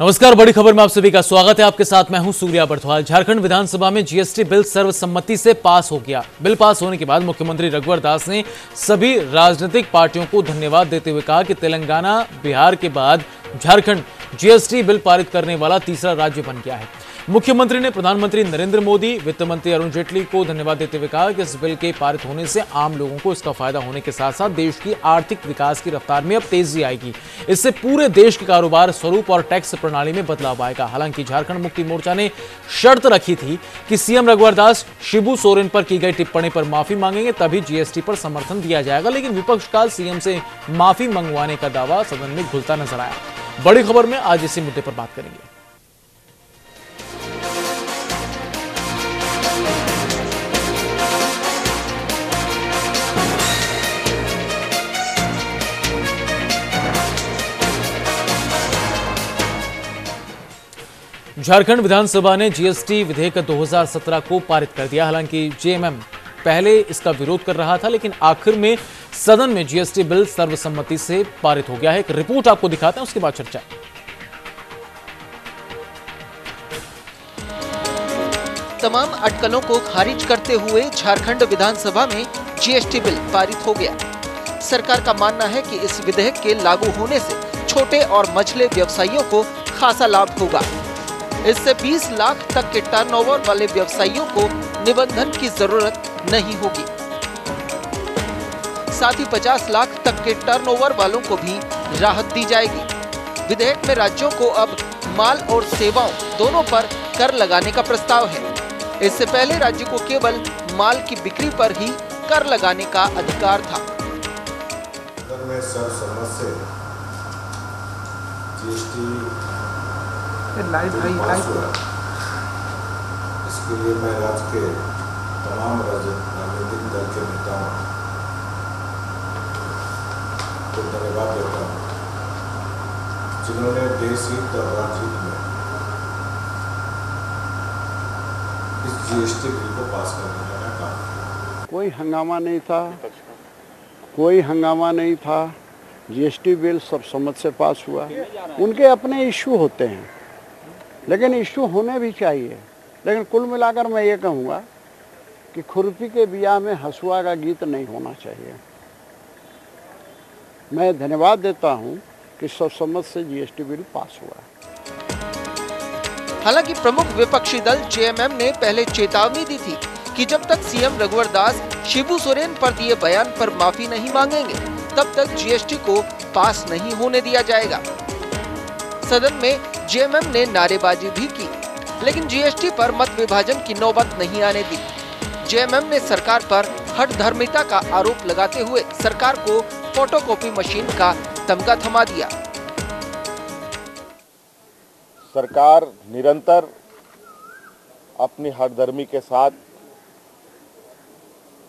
नमस्कार, बड़ी खबर में आप सभी का स्वागत है। आपके साथ मैं हूं सूर्या बर्थवाल। झारखंड विधानसभा में जीएसटी बिल सर्वसम्मति से पास हो गया। बिल पास होने के बाद मुख्यमंत्री रघुवर दास ने सभी राजनीतिक पार्टियों को धन्यवाद देते हुए कहा कि तेलंगाना, बिहार के बाद झारखंड जीएसटी बिल पारित करने वाला तीसरा राज्य बन गया है। मुख्यमंत्री ने प्रधानमंत्री नरेंद्र मोदी, वित्त मंत्री अरुण जेटली को धन्यवाद देते हुए कहा कि इस बिल के पारित होने से आम लोगों को इसका फायदा होने के साथ साथ देश की आर्थिक विकास की रफ्तार में अब तेजी आएगी। इससे पूरे देश के कारोबार स्वरूप और टैक्स प्रणाली में बदलाव आएगा। हालांकि झारखंड मुक्ति मोर्चा ने शर्त रखी थी कि सीएम रघुवर दास शिबू सोरेन पर की गई टिप्पणी पर माफी मांगेंगे, तभी जीएसटी पर समर्थन दिया जाएगा। लेकिन विपक्ष का सीएम से माफी मंगवाने का दावा सदन में घुलता नजर आया। बड़ी खबर में आज इसी मुद्दे पर बात करेंगे। झारखंड विधानसभा ने जीएसटी विधेयक 2017 को पारित कर दिया। हालांकि जेएमएम पहले इसका विरोध कर रहा था, लेकिन आखिर में सदन में जीएसटी बिल सर्वसम्मति से पारित हो गया है। एक रिपोर्ट आपको दिखाते हैं, उसके बाद चर्चा। तमाम अटकलों को खारिज करते हुए झारखंड विधानसभा में जीएसटी बिल पारित हो गया। सरकार का मानना है कि इस विधेयक के लागू होने से छोटे और मझले व्यवसायियों को खासा लाभ होगा। इससे 20 लाख तक के टर्नओवर वाले व्यवसायियों को निबंधन की जरूरत नहीं होगी। साथ ही 50 लाख तक के टर्नओवर वालों को भी राहत दी जाएगी। विधेयक में राज्यों को अब माल और सेवाओं दोनों पर कर लगाने का प्रस्ताव है। इससे पहले राज्य को केवल माल की बिक्री पर ही कर लगाने का अधिकार था। इसके लिए मैं राज्य के तमाम राजनीतिक दल के नेताओं को धन्यवाद देता हूँ, जिन्होंने देश हित और राज्य हित में इस जीएसटी बिल को पास करने का काम। कोई हंगामा नहीं था। जीएसटी बिल सर्वसम्मति से पास हुआ। उनके अपने इशू होते हैं, लेकिन इशू होने भी चाहिए। लेकिन कुल मिलाकर मैं ये कहूँगा कि खुरपी के बिया में हसुआ का गीत नहीं होना चाहिए। मैं धन्यवाद देता हूँ कि सर्वसम्मति से जीएसटी बिल पास हुआ। हालांकि प्रमुख विपक्षी दल जेएमएम ने पहले चेतावनी दी थी कि जब तक सीएम रघुवर दास शिबू सोरेन पर दिए बयान पर माफी नहीं मांगेंगे, तब तक जीएसटी को पास नहीं होने दिया जाएगा। सदन में जेएमएम ने नारेबाजी भी की, लेकिन जीएसटी पर मत विभाजन की नौबत नहीं आने दी। जेएमएम ने सरकार पर हठधर्मिता का आरोप लगाते हुए सरकार को फोटोकॉपी मशीन का तमगा थमा दिया। सरकार निरंतर अपनी हठधर्मी के साथ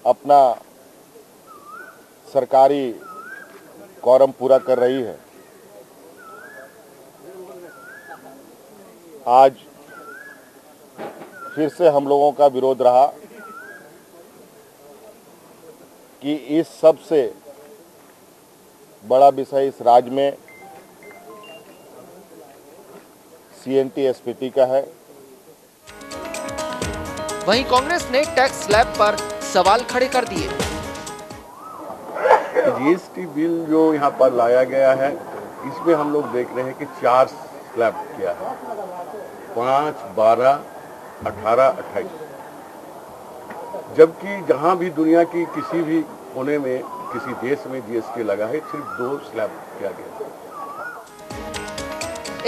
अपना सरकारी कॉरम पूरा कर रही है। आज फिर से हम लोगों का विरोध रहा कि इस सबसे बड़ा विषय इस राज्य में सीएनटी एसपीटी का है। वहीं कांग्रेस ने टैक्स स्लैब पर सवाल खड़े कर दिए। जीएसटी बिल जो यहाँ पर लाया गया है, इसमें हम लोग देख रहे हैं कि 4 स्लैब किया है, 5, 12, 18, 28। जबकि जहाँ भी दुनिया की किसी भी कोने में किसी देश में जीएसटी लगा है, सिर्फ 2 स्लैब किया गया।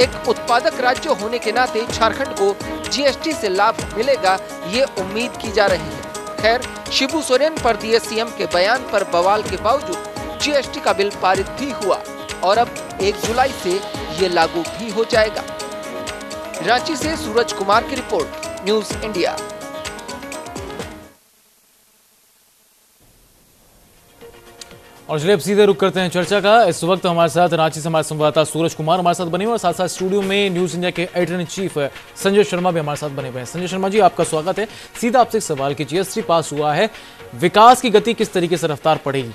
एक उत्पादक राज्य होने के नाते झारखंड को जीएसटी से लाभ मिलेगा, ये उम्मीद की जा रही है। खैर, शिबू सोरेन पर दिए सीएम के बयान पर बवाल के बावजूद जीएसटी का बिल पारित भी हुआ और अब 1 जुलाई से ये लागू भी हो जाएगा। रांची से सूरज कुमार की रिपोर्ट, न्यूज इंडिया। और चलिए अब सीधे रुक करते हैं चर्चा का। इस वक्त हमारे साथ रांची से हमारे संवाददाता सूरज कुमार हमारे साथ बने हुए और साथ साथ स्टूडियो में न्यूज इंडिया के editor in chief Sanjay Sharma भी हमारे साथ बने हुए हैं। संजय शर्मा जी, आपका स्वागत है। सीधा आपसे एक सवाल कि जीएसटी पास हुआ है, विकास की गति किस तरीके से रफ्तार पड़ेगी?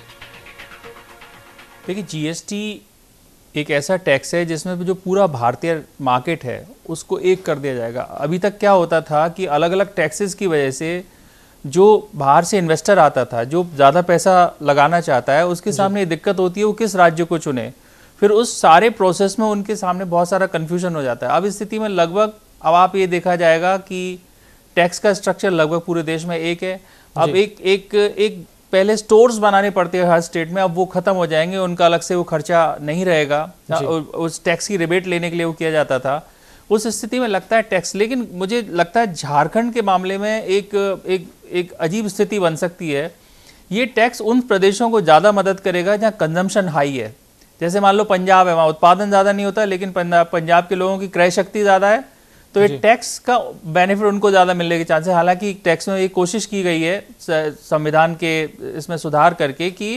देखिए, जीएसटी एक ऐसा टैक्स है जिसमें जो पूरा भारतीय मार्केट है उसको एक कर दिया जाएगा। अभी तक क्या होता था कि अलग अलग टैक्सेस की वजह से जो बाहर से इन्वेस्टर आता था, जो ज़्यादा पैसा लगाना चाहता है, उसके सामने दिक्कत होती है वो किस राज्य को चुने। फिर उस सारे प्रोसेस में उनके सामने बहुत सारा कन्फ्यूजन हो जाता है। अब इस स्थिति में लगभग अब आप ये देखा जाएगा कि टैक्स का स्ट्रक्चर लगभग पूरे देश में एक है। अब एक पहले स्टोर्स बनाने पड़ते हैं हर स्टेट में, अब वो खत्म हो जाएंगे, उनका अलग से वो खर्चा नहीं रहेगा। उस टैक्स की रिबेट लेने के लिए वो किया जाता था। उस स्थिति में लगता है टैक्स, लेकिन मुझे लगता है झारखंड के मामले में एक अजीब स्थिति बन सकती है। ये टैक्स उन प्रदेशों को ज़्यादा मदद करेगा जहाँ कंजम्पशन हाई है। जैसे मान लो पंजाब है, वहाँ उत्पादन ज़्यादा नहीं होता, लेकिन पंजाब के लोगों की क्रय शक्ति ज़्यादा है, तो ये टैक्स का बेनिफिट उनको ज़्यादा मिलने के चांस है। हालांकि टैक्स में एक कोशिश की गई है संविधान के इसमें सुधार करके कि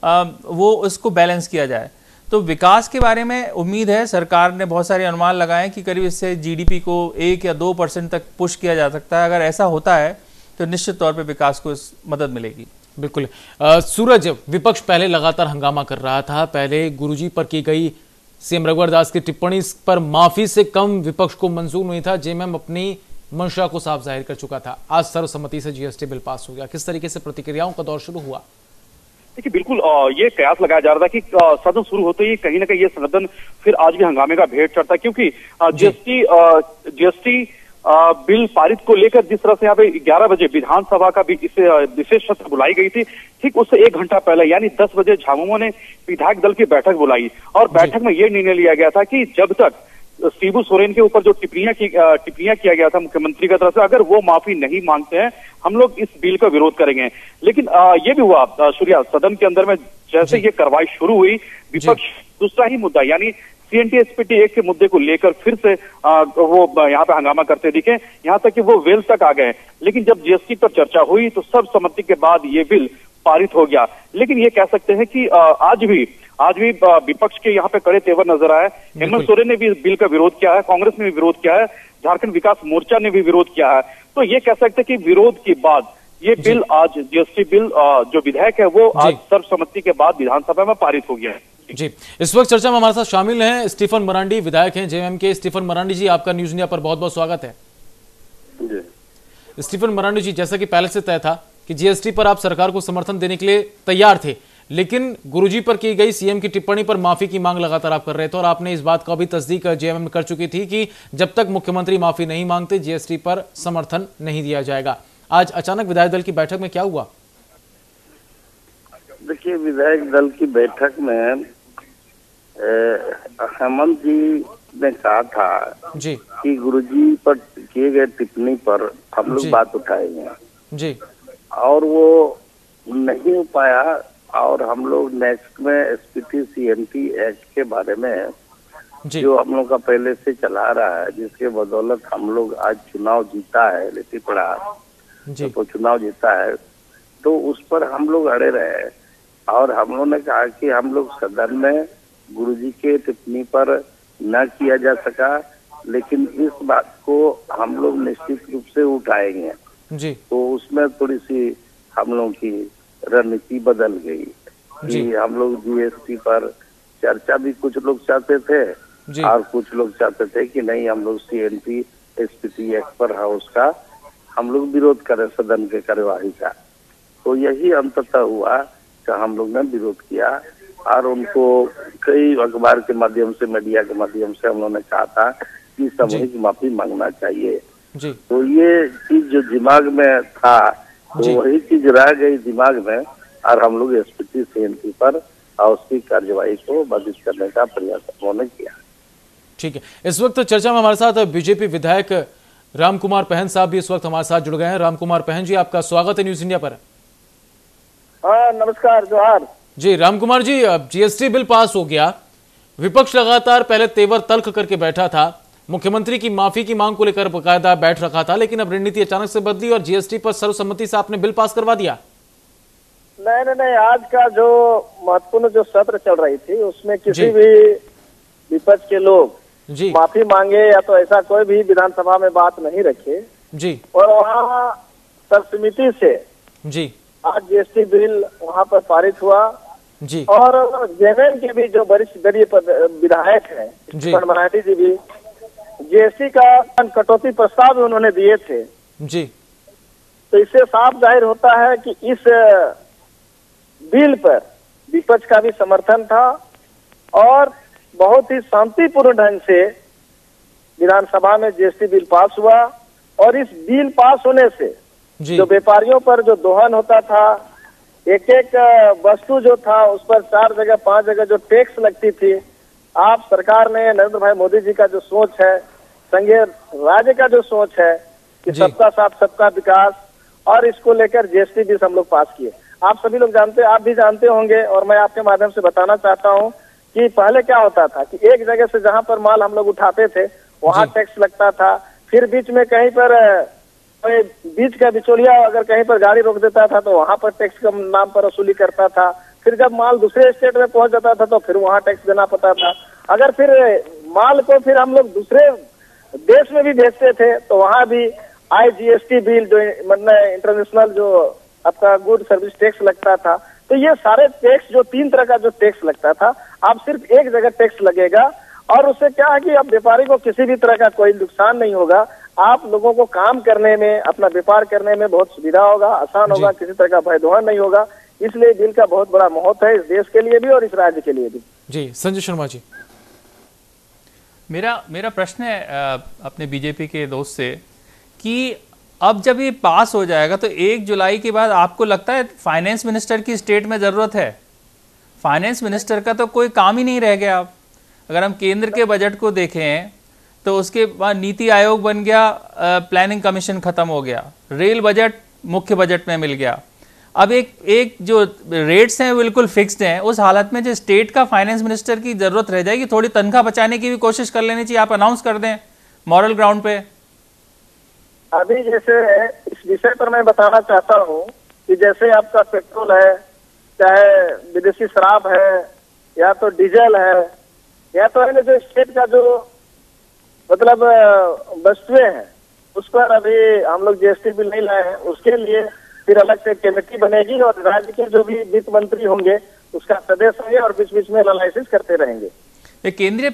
वो उसको बैलेंस किया जाए। तो विकास के बारे में उम्मीद है, सरकार ने बहुत सारे अनुमान लगाए कि करीब इससे जीडीपी को 1 या 2% तक पुश किया जा सकता है। अगर ऐसा होता है तो निश्चित तौर पे विकास को मदद मिलेगी। बिल्कुल। सूरज, विपक्ष पहले लगातार हंगामा कर रहा था। पहले गुरुजी पर की गई सीएम रघुवर दास की टिप्पणी पर माफी से कम विपक्ष को मंजूर नहीं था। जेएमएम अपनी मंशा को साफ जाहिर कर चुका था। आज सर्वसम्मति से जीएसटी बिल पास हो गया। किस तरीके से प्रतिक्रियाओं का दौर शुरू हुआ? देखिए, बिल्कुल ये कयास लगाया जा रहा था कि सदन शुरू होते ही कहीं ना कहीं ये सदन फिर आज भी हंगामे का भेंट चढ़ता है, क्योंकि जीएसटी बिल पारित को लेकर जिस तरह से यहाँ पे 11 बजे विधानसभा का भी इसे विशेष सत्र बुलाई गई थी, ठीक उससे 1 घंटा पहले यानी 10 बजे झामुमो ने विधायक दल की बैठक बुलाई और बैठक में ये निर्णय लिया गया था कि जब तक शिबू सोरेन के ऊपर जो टिप्पणियां किया गया था मुख्यमंत्री की तरफ से, अगर वो माफी नहीं मांगते हैं हम लोग इस बिल का विरोध करेंगे। लेकिन ये भी हुआ सूर्या, सदन के अंदर में जैसे ये कार्रवाई शुरू हुई, विपक्ष दूसरा ही मुद्दा यानी CNT SPT एक्ट के मुद्दे को लेकर फिर से वो यहाँ पे हंगामा करते दिखे, यहाँ तक कि वो वेल तक आ गए। लेकिन जब जीएसटी पर चर्चा हुई तो सर्वसम्मति के बाद ये बिल पारित हो गया। लेकिन ये कह सकते हैं कि आज भी विपक्ष के यहाँ पे कड़े तेवर नजर आए। हेमंत सोरेन ने भी इस बिल का विरोध किया है, कांग्रेस ने भी विरोध किया है, झारखंड विकास मोर्चा ने भी विरोध किया है। तो ये कह सकते हैं कि विरोध के बाद ये बिल आज जीएसटी बिल जो विधेयक है वो आज सर्वसम्मति के बाद विधानसभा में पारित हो गया है। जी, इस वक्त चर्चा में हमारे साथ शामिल हैं स्टीफन मरांडी, विधायक हैं जेएमएम के। स्टीफन मरांडी जी, आपका न्यूज इंडिया पर बहुत बहुत स्वागत है। स्टीफन मरांडी जी, जैसा कि पहले से तय था कि जीएसटी पर आप सरकार को समर्थन देने के लिए तैयार थे, लेकिन गुरुजी पर की गई सीएम की टिप्पणी पर माफी की मांग लगातार आप कर रहे थे और आपने इस बात का भी तस्दीक जेएमएम कर चुकी थी कि जब तक मुख्यमंत्री माफी नहीं मांगते जीएसटी पर समर्थन नहीं दिया जाएगा। आज अचानक विधायक दल की बैठक में क्या हुआ? देखिए, विधायक दल की बैठक में हेमंत जी ने कहा था जी कि गुरुजी पर किए गए टिप्पणी पर हम लोग बात उठाएंगे जी, और वो नहीं हो पाया और हम लोग नेक्स्ट में SPT CNT एक्ट के बारे में जो हम लोग का पहले से चला रहा है, जिसके बदौलत हम लोग आज चुनाव जीता है, लेती पड़ा तो चुनाव जीता है, तो उस पर हम लोग अड़े रहे और हम लोग ने कहा कि हम लोग सदन में गुरुजी के टिप्पणी पर न किया जा सका, लेकिन इस बात को हम लोग निश्चित रूप से उठाएंगे जी। तो उसमें थोड़ी सी हम लोग की रणनीति बदल गई कि हम लोग जीएसटी पर चर्चा भी कुछ लोग चाहते थे और कुछ लोग चाहते थे कि नहीं, हम लोग CNT SPT एक्ट पर हाउस का हम लोग विरोध करें सदन के कार्यवाही का। तो यही अंततः हुआ कि हम लोग ने विरोध किया और उनको कई अखबार के माध्यम से, मीडिया के माध्यम से हम लोगों ने कहा था कि सामूहिक माफी मांगना चाहिए। तो ये चीज जो दिमाग में था तो वही चीज रह गई दिमाग में और हम लोग SPT CNT पर और उसकी कार्यवाही को बाधित करने का प्रयास उन्होंने किया। ठीक है, इस वक्त चर्चा में हमारे साथ बीजेपी विधायक राम कुमार पहन साहब भी इस वक्त हमारे साथ जुड़ गए हैं। राम कुमार पहन जी, आपका स्वागत है न्यूज इंडिया पर। हाँ, नमस्कार, जोहार जी। राम कुमार जी, अब जीएसटी बिल पास हो गया, विपक्ष लगातार पहले तेवर तल्ख करके बैठा था, मुख्यमंत्री की माफी की मांग को लेकर बकायदा बैठ रखा था, लेकिन अब रणनीति अचानक से बदली और जीएसटी पर सर्वसम्मति से आपने बिल पास करवा दिया। नहीं, आज का जो महत्वपूर्ण जो सत्र चल रही थी उसमें किसी भी विपक्ष के लोग माफी मांगे या तो ऐसा कोई भी विधानसभा में बात नहीं रखे जी, और वहाँ सर्वसम्मति से जी आज जीएसटी बिल वहाँ पर पारित हुआ जी। और जेएमएम के भी जो वरिष्ठ दलीय विधायक हैं मराठी जी भी जीएसटी का कटौती प्रस्ताव भी उन्होंने दिए थे जी। तो इससे साफ जाहिर होता है कि इस बिल पर विपक्ष का भी समर्थन था और बहुत ही शांतिपूर्ण ढंग से विधानसभा में जीएसटी बिल पास हुआ। और इस बिल पास होने से जो व्यापारियों पर जो दोहन होता था, एक एक वस्तु जो था उस पर 4 जगह 5 जगह जो टैक्स लगती थी, आप सरकार ने नरेंद्र भाई मोदी जी का जो सोच है, संघीय राज्य का जो सोच है कि सबका साथ सबका विकास, और इसको लेकर जीएसटी बिल हम लोग पास किए। आप सभी लोग जानते, आप भी जानते होंगे और मैं आपके माध्यम से बताना चाहता हूं कि पहले क्या होता था कि एक जगह से जहां पर माल हम लोग उठाते थे वहां टैक्स लगता था, फिर बीच में कहीं पर कोई बीच का बिचौलिया अगर कहीं पर गाड़ी रोक देता था तो वहां पर टैक्स के नाम पर वसूली करता था, फिर जब माल दूसरे स्टेट में पहुंच जाता था तो फिर वहां टैक्स देना पड़ता था। अगर फिर माल को फिर हम लोग दूसरे देश में भी भेजते थे तो वहां भी IGST बिल जो मतलब इंटरनेशनल जो आपका गुड सर्विस टैक्स लगता था। तो ये सारे टैक्स जो 3 तरह का जो टैक्स लगता था, अब सिर्फ एक जगह टैक्स लगेगा और उससे क्या है कि अब व्यापारी को किसी भी तरह का कोई नुकसान नहीं होगा। आप लोगों को काम करने में, अपना व्यापार करने में बहुत सुविधा होगा, आसान होगा, किसी तरह का भय दोहन नहीं होगा। इसलिए बिल का बहुत बड़ा महत्व है इस देश के लिए भी और इस राज्य के लिए भी। जी संजय शर्मा जी, मेरा प्रश्न है अपने बीजेपी के दोस्त से कि अब जब ये पास हो जाएगा तो 1 जुलाई के बाद आपको लगता है फाइनेंस मिनिस्टर की स्टेट में जरूरत है? फाइनेंस मिनिस्टर का तो कोई काम ही नहीं रह गया। अगर हम केंद्र के बजट को देखें तो उसके बाद नीति आयोग बन गया, प्लानिंग कमीशन खत्म हो गया, रेल बजट मुख्य बजट में मिल गया। अब एक जो रेट्स हैं बिल्कुल फिक्स्ड हैं। उस हालत में जो स्टेट का फाइनेंस मिनिस्टर की जरूरत रह जाएगी, थोड़ी तनख्वाह बचाने की भी कोशिश कर लेनी चाहिए। आप अनाउंस कर दें मॉरल ग्राउंड पे। अभी जैसे इस विषय पर मैं बताना चाहता हूँ कि जैसे आपका पेट्रोल है, चाहे विदेशी शराब है, या तो डीजल है, या तो है जो स्टेट का जो मतलब वस्तुएं हैं उस पर अभी हम लोग जीएसटी बिल नहीं लाए हैं। उसके लिए फिर अलग से कमेटी बनेगी और राज्य के जो भी वित्त मंत्री होंगे उसका सदस्य होंगे और बीच बीच में एनालिसिस करते रहेंगे। केंद्रीय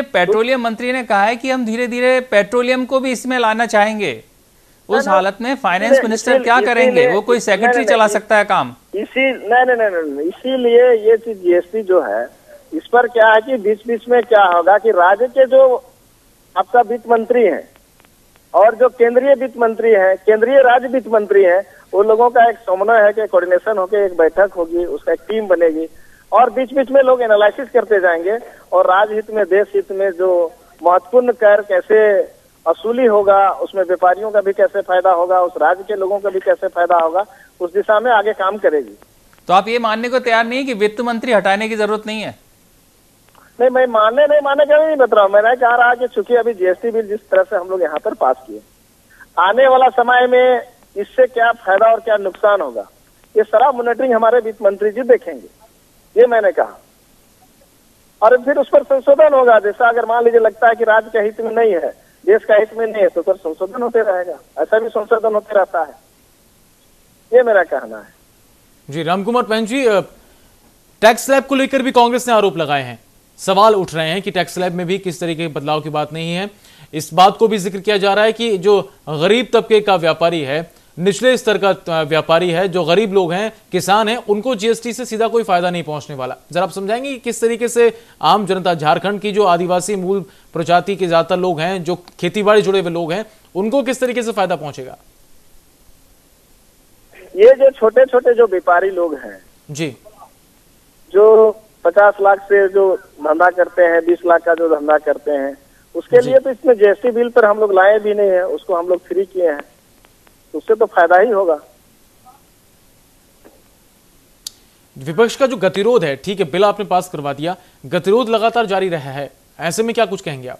पेट्रोलियम मंत्री ने कहा है कि हम धीरे धीरे पेट्रोलियम को भी इसमें लाना चाहेंगे। उस हालत में फाइनेंस मिनिस्टर क्या करेंगे? वो कोई सेक्रेटरी चला सकता है काम? नहीं, इसीलिए ये चीज जीएसटी जो है इस पर क्या है कि बीच बीच में क्या होगा कि राज्य के जो आपका वित्त मंत्री हैं और जो केंद्रीय वित्त मंत्री हैं, केंद्रीय राज्य वित्त मंत्री हैं, उन लोगों का एक समन्वय है कि कोऑर्डिनेशन होकर एक बैठक होगी, उसका एक टीम बनेगी और बीच बीच में लोग एनालिसिस करते जाएंगे और राज्य हित में, देश हित में जो महत्वपूर्ण कर कैसे वसूली होगा, उसमें व्यापारियों का भी कैसे फायदा होगा, उस राज्य के लोगों का भी कैसे फायदा होगा, उस दिशा में आगे काम करेगी। तो आप ये मानने को तैयार नहीं कि वित्त मंत्री हटाने की जरूरत नहीं है? नहीं, मैं मानने का नहीं बता रहा हूँ। मैंने कह रहा कि चूंकि अभी जीएसटी बिल जिस तरह से हम लोग यहाँ पर पास किए, आने वाला समय में इससे क्या फायदा और क्या नुकसान होगा, ये सारा मॉनिटरिंग हमारे वित्त मंत्री जी देखेंगे, ये मैंने कहा। और फिर उस पर संशोधन होगा। जैसा अगर मान लीजिए लगता है कि राज्य के हित में नहीं है, देश का हित में नहीं है, तो फिर संशोधन होते रहेगा। ऐसा भी संशोधन होते रहता है, ये मेरा कहना है। जी रामकुमार पैन जी, टैक्स स्लैब को लेकर भी कांग्रेस ने आरोप लगाए हैं, सवाल उठ रहे हैं कि टैक्स स्लैब में भी किस तरीके के बदलाव की बात नहीं है। इस बात को भी जिक्र किया जा रहा है कि जो गरीब तबके का व्यापारी है, निचले स्तर का व्यापारी है, जो गरीब लोग हैं, किसान हैं, उनको जीएसटी से सीधा कोई फायदा नहीं पहुंचने वाला। जरा आप समझाएंगे कि किस तरीके से आम जनता, झारखंड की जो आदिवासी मूल प्रजाति के ज्यादातर लोग हैं, जो खेतीबाड़ी जुड़े हुए लोग हैं, उनको किस तरीके से फायदा पहुंचेगा? ये जो छोटे छोटे जो व्यापारी लोग हैं जी, जो 50 लाख से जो धंधा करते हैं, 20 लाख का जो धंधा करते हैं, उसके लिए तो इसमें जीएसटी बिल पर हम लोग लाए भी नहीं है, उसको हम लोग फ्री किए हैं, उससे तो फायदा ही होगा। विपक्ष का जो गतिरोध है, ठीक है, बिल आपने पास करवा दिया, गतिरोध लगातार जारी रहा है, ऐसे में क्या कुछ कहेंगे आप?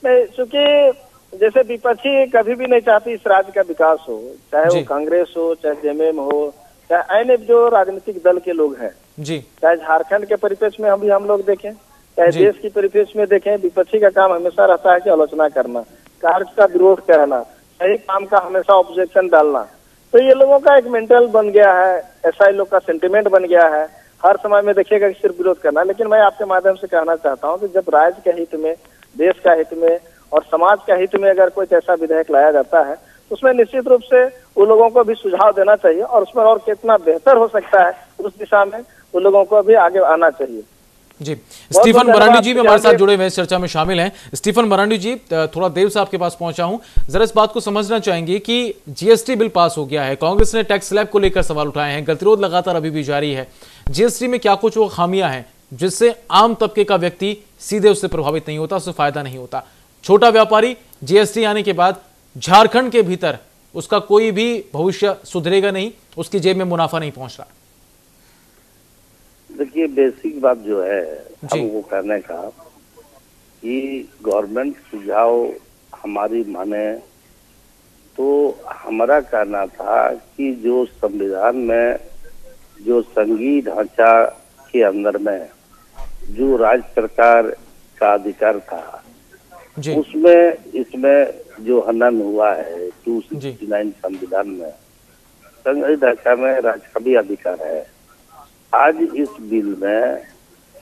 नहीं, चूंकि जैसे विपक्षी कभी भी नहीं चाहती इस राज्य का विकास हो, चाहे वो कांग्रेस हो, चाहे जेएमएम हो, चाहे अन्य जो राजनीतिक दल के लोग हैं जी, चाहे झारखंड के परिप्रेक्ष्य में हम लोग देखें, चाहे देश की परिप्रेक्ष्य में देखें, विपक्षी का काम हमेशा रहता है कि आलोचना करना, कार्य का विरोध करना, सही काम का हमेशा ऑब्जेक्शन डालना। तो ये लोगों का एक मेंटल बन गया है, ऐसा लोग का सेंटिमेंट बन गया है। हर समय में देखिएगा कि सिर्फ विरोध करना। लेकिन मैं आपके माध्यम से कहना चाहता हूं कि जब राज्य के हित में, देश का हित में और समाज का हित में अगर कोई ऐसा विधेयक लाया जाता है तो उसमें निश्चित रूप से उन लोगों को भी सुझाव देना चाहिए और उसमें और कितना बेहतर हो सकता है उस दिशा में उन लोगों को भी आगे आना चाहिए। जी, स्टीफन मरांडी जी भी हमारे साथ जुड़े हुए चर्चा में शामिल हैं। स्टीफन मरांडी जी, थोड़ा देर से आपके पास पहुंचा हूं, जरा इस बात को समझना चाहेंगे कि जीएसटी बिल पास हो गया है, कांग्रेस ने टैक्स स्लैब को लेकर सवाल उठाए हैं, गतिरोध लगातार अभी भी जारी है। जीएसटी में क्या कुछ वो खामियां हैं जिससे आम तबके का व्यक्ति सीधे उससे प्रभावित नहीं होता, उससे फायदा नहीं होता? छोटा व्यापारी जीएसटी आने के बाद झारखंड के भीतर उसका कोई भी भविष्य सुधरेगा नहीं, उसकी जेब में मुनाफा नहीं पहुंच रहा। देखिए, बेसिक बात जो है हमको कहने का कि गवर्नमेंट सुझाव हमारी माने तो हमारा कहना था कि जो संविधान में जो संघीय ढांचा के अंदर में जो राज्य सरकार का अधिकार था उसमें इसमें जो हनन हुआ है 269 संविधान में, संघीय ढांचा में राज्य का भी अधिकार है। आज इस बिल में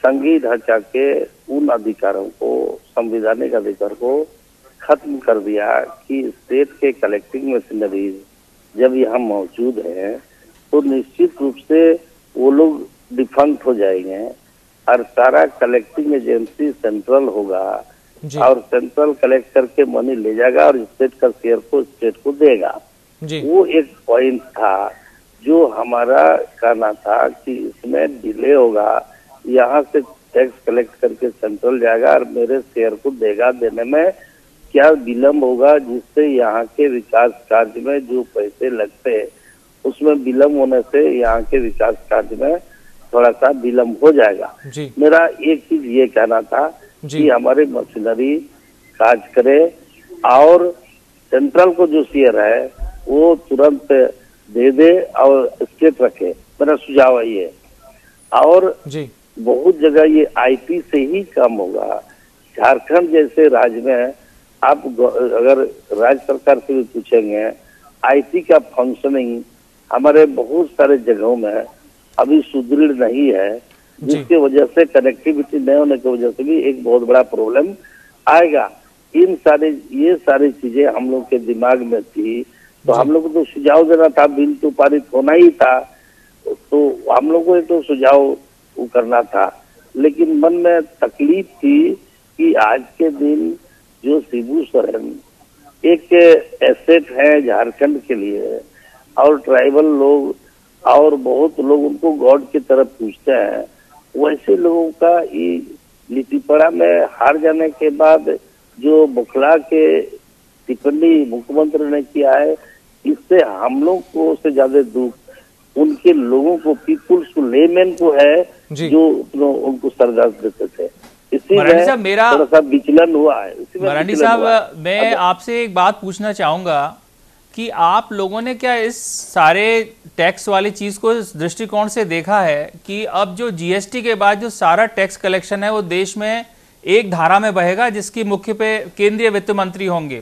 संघीय ढांचा के उन अधिकारों को, संवैधानिक अधिकार को खत्म कर दिया कि स्टेट के कलेक्टिंग मशीनरीज जब यहाँ मौजूद है तो निश्चित रूप से वो लोग डिफंक्ट हो जाएंगे और सारा कलेक्टिंग एजेंसी सेंट्रल होगा और सेंट्रल कलेक्ट करके मनी ले जाएगा और स्टेट का शेयर को स्टेट को देगा। वो एक पॉइंट था जो हमारा कहना था कि इसमें डिले होगा, यहाँ से टैक्स कलेक्ट करके सेंट्रल जाएगा और मेरे शेयर को देगा, देने में क्या विलम्ब होगा जिससे यहाँ के विकास कार्य में जो पैसे लगते उसमें विलम्ब होने से यहाँ के विकास कार्य में थोड़ा सा विलम्ब हो जाएगा। मेरा एक चीज ये कहना था कि हमारी मशीनरी काज करे और सेंट्रल को जो शेयर है वो तुरंत दे दे और स्टेट रखे, मेरा सुझाव है ये। और बहुत जगह ये आईटी से ही काम होगा। झारखंड जैसे राज्य में आप अगर राज्य सरकार से भी पूछेंगे, आईटी का फंक्शनिंग हमारे बहुत सारे जगहों में अभी सुदृढ़ नहीं है, जिसके वजह से कनेक्टिविटी नहीं होने की वजह से भी एक बहुत बड़ा प्रॉब्लम आएगा। ये सारी चीजें हम लोग के दिमाग में थी, तो हम लोग को तो सुझाव देना था, बिल तो पारित होना ही था, तो हम लोग को तो सुझाव वो करना था। लेकिन मन में तकलीफ थी कि आज के दिन जो शिबू सोरेन एक एसेट है झारखंड के लिए और ट्राइबल लोग और बहुत लोग उनको गॉड की तरफ पूछते हैं, वैसे लोगों का ये लिट्टीपड़ा में हार जाने के बाद जो बुखला के टिप्पणी मुख्यमंत्री ने किया है, इससे हम लोग को उससे ज्यादा दुख उनके लोगों को, पीपुल्स को, लेमैन को है जो उनको सरदर्द देते थे। मरांडी साहब, मेरा थोड़ा सा विचलन हुआ है। मरांडी साहब, मैं आपसे एक बात पूछना चाहूंगा कि आप लोगों ने क्या इस सारे टैक्स वाली चीज को इस दृष्टिकोण से देखा है कि अब जो जीएसटी के बाद जो सारा टैक्स कलेक्शन है वो देश में एक धारा में बहेगा, जिसकी मुख्य पे केंद्रीय वित्त मंत्री होंगे।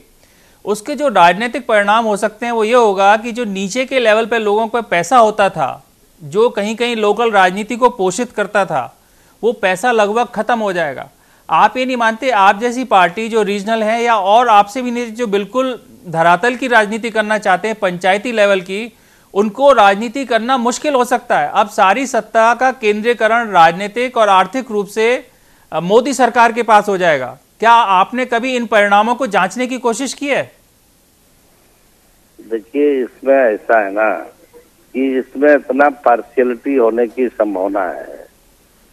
उसके जो राजनीतिक परिणाम हो सकते हैं वो ये होगा कि जो नीचे के लेवल पे लोगों पर पैसा होता था, जो कहीं कहीं लोकल राजनीति को पोषित करता था, वो पैसा लगभग खत्म हो जाएगा। आप ये नहीं मानते, आप जैसी पार्टी जो रीजनल है या और आपसे भी नहीं, जो बिल्कुल धरातल की राजनीति करना चाहते हैं, पंचायती लेवल की, उनको राजनीति करना मुश्किल हो सकता है। अब सारी सत्ता का केंद्रीकरण राजनीतिक और आर्थिक रूप से मोदी सरकार के पास हो जाएगा। क्या आपने कभी इन परिणामों को जांचने की कोशिश की है? देखिए, इसमें ऐसा है ना कि इसमें इतना पार्शियलिटी होने की संभावना है।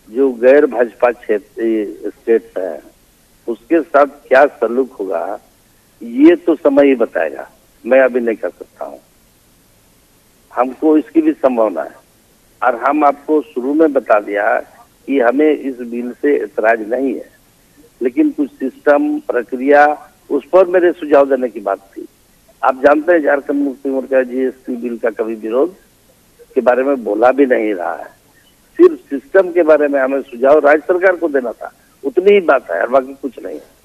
जो गैर भाजपा क्षेत्र स्टेट्स है उसके साथ क्या सलूक होगा ये तो समय ही बताएगा, मैं अभी नहीं कर सकता हूँ। हमको इसकी भी संभावना है और हम आपको शुरू में बता दिया कि हमें इस बिल से ऐतराज नहीं है, लेकिन कुछ सिस्टम प्रक्रिया उस पर मेरे सुझाव देने की बात थी। आप जानते हैं झारखंड मुक्ति मोर्चा जीएसटी बिल का कभी विरोध के बारे में बोला भी नहीं रहा है, सिर्फ सिस्टम के बारे में हमें सुझाव राज्य सरकार को देना था, उतनी ही बात है और बाकी कुछ नहीं है।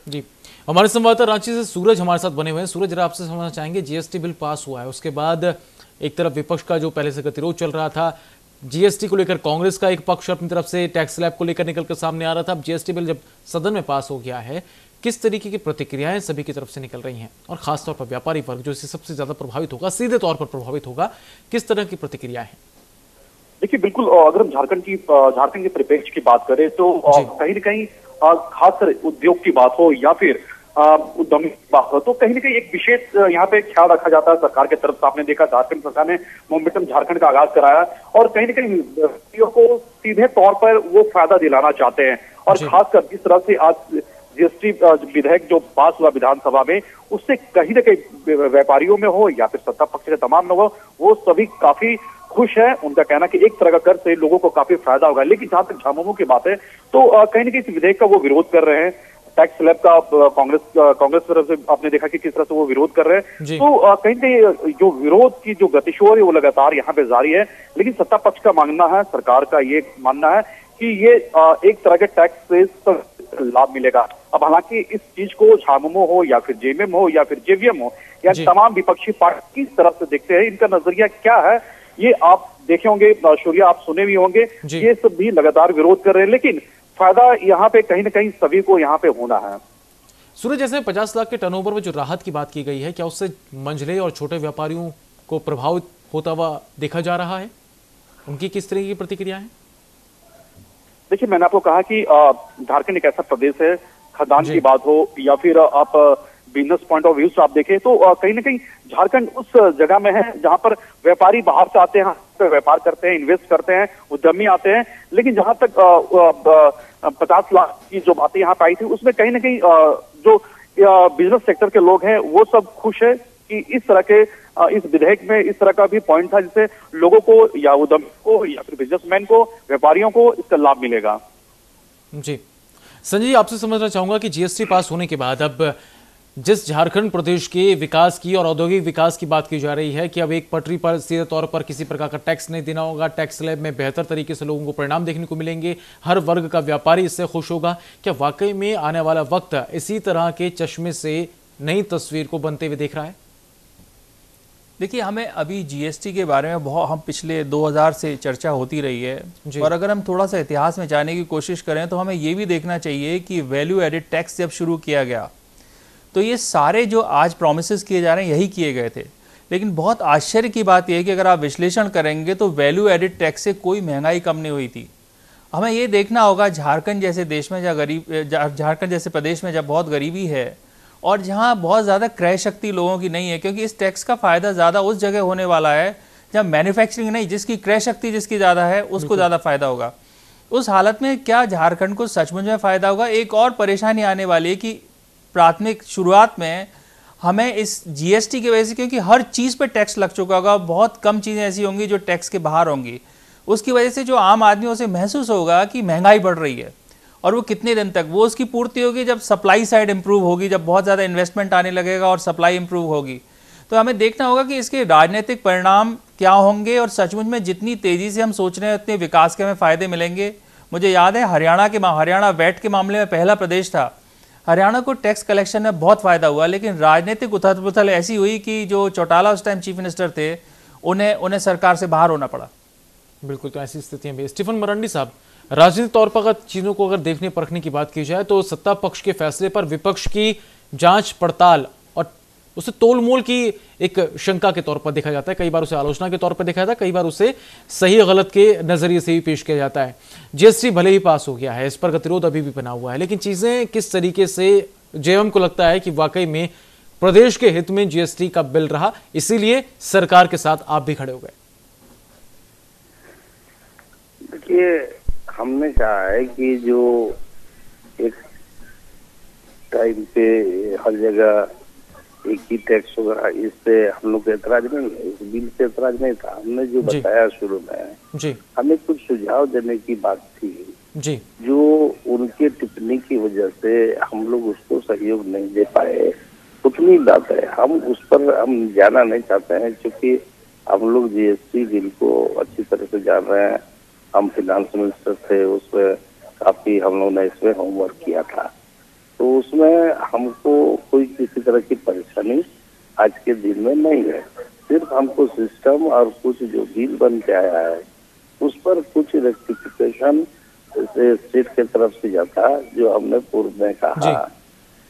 जी, हमारे संवाददाता रांची से सूरज हमारे साथ बने हुए हैं। सूरज, जरा आपसे समझना चाहेंगे, जीएसटी बिल पास हुआ है, उसके बाद एक तरफ विपक्ष का जो पहले से गतिरोध चल रहा था, जीएसटी को लेकर कांग्रेस का एक पक्ष अपनी तरफ से टैक्स स्लैब को लेकर निकलकर सामने आ रहा था। अब जीएसटी बिल जब सदन में पास हो गया है, किस तरीके की प्रतिक्रियाएं सभी की तरफ से निकल रही हैं, और खासतौर पर व्यापारी वर्ग जो इससे सबसे ज्यादा प्रभावित होगा, सीधे तौर पर प्रभावित होगा, किस तरह की प्रतिक्रियाएं हैं? देखिए, बिल्कुल, अगर हम झारखंड के परिप्रेक्ष्य की बात करें तो कहीं न कहीं खासकर उद्योग की बात हो या फिर उद्यमी की बात हो, तो कहीं न कहीं एक विशेष यहाँ पे ख्याल रखा जाता है सरकार की तरफ से। आपने देखा झारखंड सरकार ने मोमेंटम झारखंड का आगाज कराया और कहीं न कहीं व्यक्तियों को सीधे तौर पर वो फायदा दिलाना चाहते हैं। और खासकर जिस तरह से आज जीएसटी विधेयक जो पास हुआ विधानसभा में, उससे कहीं न कहीं व्यापारियों में हो या फिर सत्ता पक्ष के तमाम लोग हो, वो सभी काफी खुश है। उनका कहना कि एक तरह का कर से लोगों को काफी फायदा होगा। लेकिन जहां तक झामुमो की बात है तो कहीं न कहीं इस विधेयक का वो विरोध कर रहे हैं। टैक्स स्लैब का कांग्रेस तरफ से आपने देखा कि किस तरह से वो विरोध कर रहे हैं। तो कहीं न कहीं जो विरोध की जो गतिशोर है वो लगातार यहाँ पे जारी है। लेकिन सत्ता पक्ष का मानना है, सरकार का ये मानना है कि ये एक तरह के टैक्स से लाभ मिलेगा। अब हालांकि इस चीज को झामुमो हो या फिर जेएमएम हो या फिर जेवीएम हो या तमाम विपक्षी पार्टी किस तरह से देखते हैं, इनका नजरिया क्या है, ये आप देखे होंगे, शौर्या, आप सुने भी होंगे। ये सब भी लगातार विरोध कर रहे हैं, लेकिन फायदा यहाँ पे कहीं ना कहीं सभी को यहाँ पे होना है। सूरज, जैसे 50 लाख के टर्नओवर में जो राहत की बात की गई है, क्या उससे मंझले और छोटे व्यापारियों को प्रभावित होता हुआ देखा जा रहा है? उनकी किस तरह की प्रतिक्रिया है? देखिए, मैंने आपको कहा कि झारखंड एक ऐसा प्रदेश है, खदान की बात हो या फिर आप बिजनेस पॉइंट ऑफ व्यू से आप देखें तो कहीं ना कहीं झारखंड उस जगह में है जहां पर व्यापारी बाहर से आते हैं, व्यापार करते हैं, इन्वेस्ट करते हैं, उद्यमी आते हैं। लेकिन जहां तक 50 लाख की जो बातें यहाँ पे आई थी, उसमें कहीं ना कहीं जो बिजनेस सेक्टर के लोग हैं वो सब खुश है कि इस तरह के इस विधेयक में इस तरह का भी पॉइंट था जिससे लोगों को या उद्यमी को या फिर बिजनेसमैन को, व्यापारियों को इसका लाभ मिलेगा। जी संजय जी, आपसे समझना चाहूंगा कि जीएसटी पास होने के बाद अब जिस झारखंड प्रदेश के विकास की और औद्योगिक विकास की बात की जा रही है कि अब एक पटरी पर सीधे तौर पर किसी प्रकार का टैक्स नहीं देना होगा, टैक्स स्लैब में बेहतर तरीके से लोगों को परिणाम देखने को मिलेंगे, हर वर्ग का व्यापारी इससे खुश होगा, क्या वाकई में आने वाला वक्त इसी तरह के चश्मे से नई तस्वीर को बनते हुए देख रहा है? देखिए, हमें अभी जीएसटी के बारे में बहुत हम पिछले 2000 से चर्चा होती रही है, और अगर हम थोड़ा सा इतिहास में जाने की कोशिश करें तो हमें ये भी देखना चाहिए कि वैल्यू एडिड टैक्स जब शुरू किया गया तो ये सारे जो आज प्रोमिसेस किए जा रहे हैं यही किए गए थे। लेकिन बहुत आश्चर्य की बात यह है कि अगर आप विश्लेषण करेंगे तो वैल्यू एडिड टैक्स से कोई महंगाई कम नहीं हुई थी। हमें ये देखना होगा, झारखंड जैसे देश में झारखंड जैसे प्रदेश में जब बहुत गरीबी है और जहाँ बहुत ज़्यादा क्रय शक्ति लोगों की नहीं है, क्योंकि इस टैक्स का फ़ायदा ज़्यादा उस जगह होने वाला है जहाँ मैन्युफैक्चरिंग नहीं, जिसकी क्रय शक्ति जिसकी ज़्यादा है उसको ज़्यादा फ़ायदा होगा। उस हालत में क्या झारखंड को सचमुच में फ़ायदा होगा? एक और परेशानी आने वाली है कि प्राथमिक शुरुआत में हमें इस जीएसटी की वजह से, क्योंकि हर चीज़ पे टैक्स लग चुका होगा, बहुत कम चीज़ें ऐसी होंगी जो टैक्स के बाहर होंगी, उसकी वजह से जो आम आदमियों से महसूस होगा कि महंगाई बढ़ रही है। और वो कितने दिन तक वो उसकी पूर्ति होगी? जब सप्लाई साइड इंप्रूव होगी, जब बहुत ज़्यादा इन्वेस्टमेंट आने लगेगा और सप्लाई इंप्रूव होगी। तो हमें देखना होगा कि इसके राजनीतिक परिणाम क्या होंगे, और सचमुच में जितनी तेज़ी से हम सोच रहे हैं उतने विकास के हमें फ़ायदे मिलेंगे। मुझे याद है हरियाणा वैट के मामले में पहला प्रदेश था, हरियाणा को टैक्स कलेक्शन में बहुत फ़ायदा हुआ, लेकिन राजनीतिक उथल पुथल ऐसी हुई कि जो चौटाला उस टाइम चीफ मिनिस्टर थे उन्हें सरकार से बाहर होना पड़ा। बिल्कुल, तो ऐसी स्थितियां भी। स्टीफन मरांडी साहब, राजनीतिक तौर पर अगर चीज़ों को अगर देखने परखने की बात की जाए तो सत्ता पक्ष के फैसले पर विपक्ष की जांच पड़ताल और उसे तोलमोल की एक शंका के तौर पर देखा जाता है, कई बार उसे आलोचना के तौर पर देखा जाता है, कई बार उसे सही गलत के नजरिए से भी पेश किया जाता है। जीएसटी भले ही पास हो गया है, इस पर गतिरोध अभी भी बना हुआ है, लेकिन चीजें किस तरीके से जेएमएम को लगता है कि वाकई में प्रदेश के हित में जीएसटी का बिल रहा, इसीलिए सरकार के साथ आप भी खड़े हो गए। देखिए, हमने कहा है कि जो एक टाइम पे हर जगह एक ही टैक्स होगा, इससे हम लोग एतराज नहीं है, इस बिल से एतराज नहीं था। हमने जो बताया शुरू में, हमें कुछ सुझाव देने की बात थी जी, जो उनके टिप्पणी की वजह से हम लोग उसको सहयोग नहीं दे पाए, उतनी बात है। हम उस पर हम जाना नहीं चाहते हैं, क्योंकि हम लोग जीएसटी बिल को अच्छी तरह से जान रहे हैं। हम फिनांस मिनिस्टर थे, उसमें काफी हम लोग ने इसमें होमवर्क किया था। तो उसमें हमको कोई किसी तरह की परेशानी आज के दिन में नहीं है। सिर्फ हमको सिस्टम और कुछ जो बिल बन के आया है उस पर कुछ रेक्टिफिकेशन स्टेट के तरफ से जाता जो हमने पूर्व में कहा,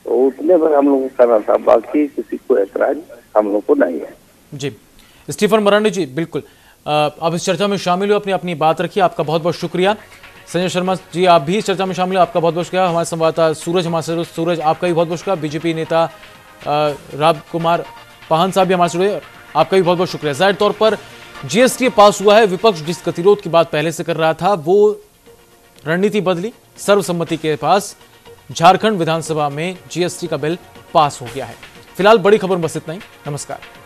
तो उतने पर हम लोग को करना था, बाकी किसी को ऐतराज हम लोग को नहीं है। जी स्टीफन मरांडी जी, बिल्कुल आप इस चर्चा में शामिल हो, अपनी अपनी बात रखिए। आपका बहुत बहुत शुक्रिया। संजय शर्मा जी, आप भी इस चर्चा में शामिल हो, आपका बहुत बहुत शुक्रिया। हमारे संवाददाता सूरज हमारे सूरज, आपका भी बहुत बहुत शुक्रिया। बीजेपी नेता राम कुमार पाहन साहब भी हमारे जुड़े, आपका भी बहुत बहुत शुक्रिया। जाहिर तौर पर जीएसटी पास हुआ है, विपक्ष जिस गतिरोध की बात पहले से कर रहा था वो रणनीति बदली, सर्वसम्मति के पास झारखंड विधानसभा में जीएसटी का बिल पास हो गया है। फिलहाल बड़ी खबर बस इतना ही। नमस्कार।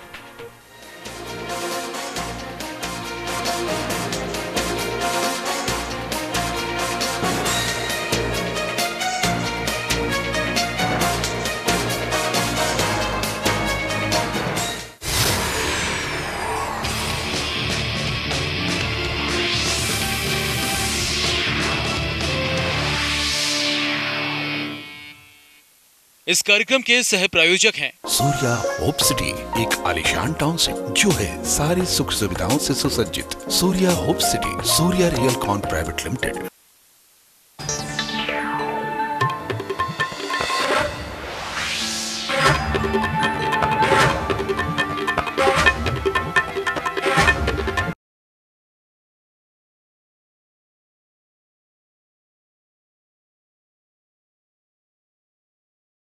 इस कार्यक्रम के सह प्रायोजक हैं सूर्या होप सिटी, एक आलीशान टाउनशिप जो है सारी सुख सुविधाओं से सुसज्जित। Surya hope city, Surya रियलकॉन private limited.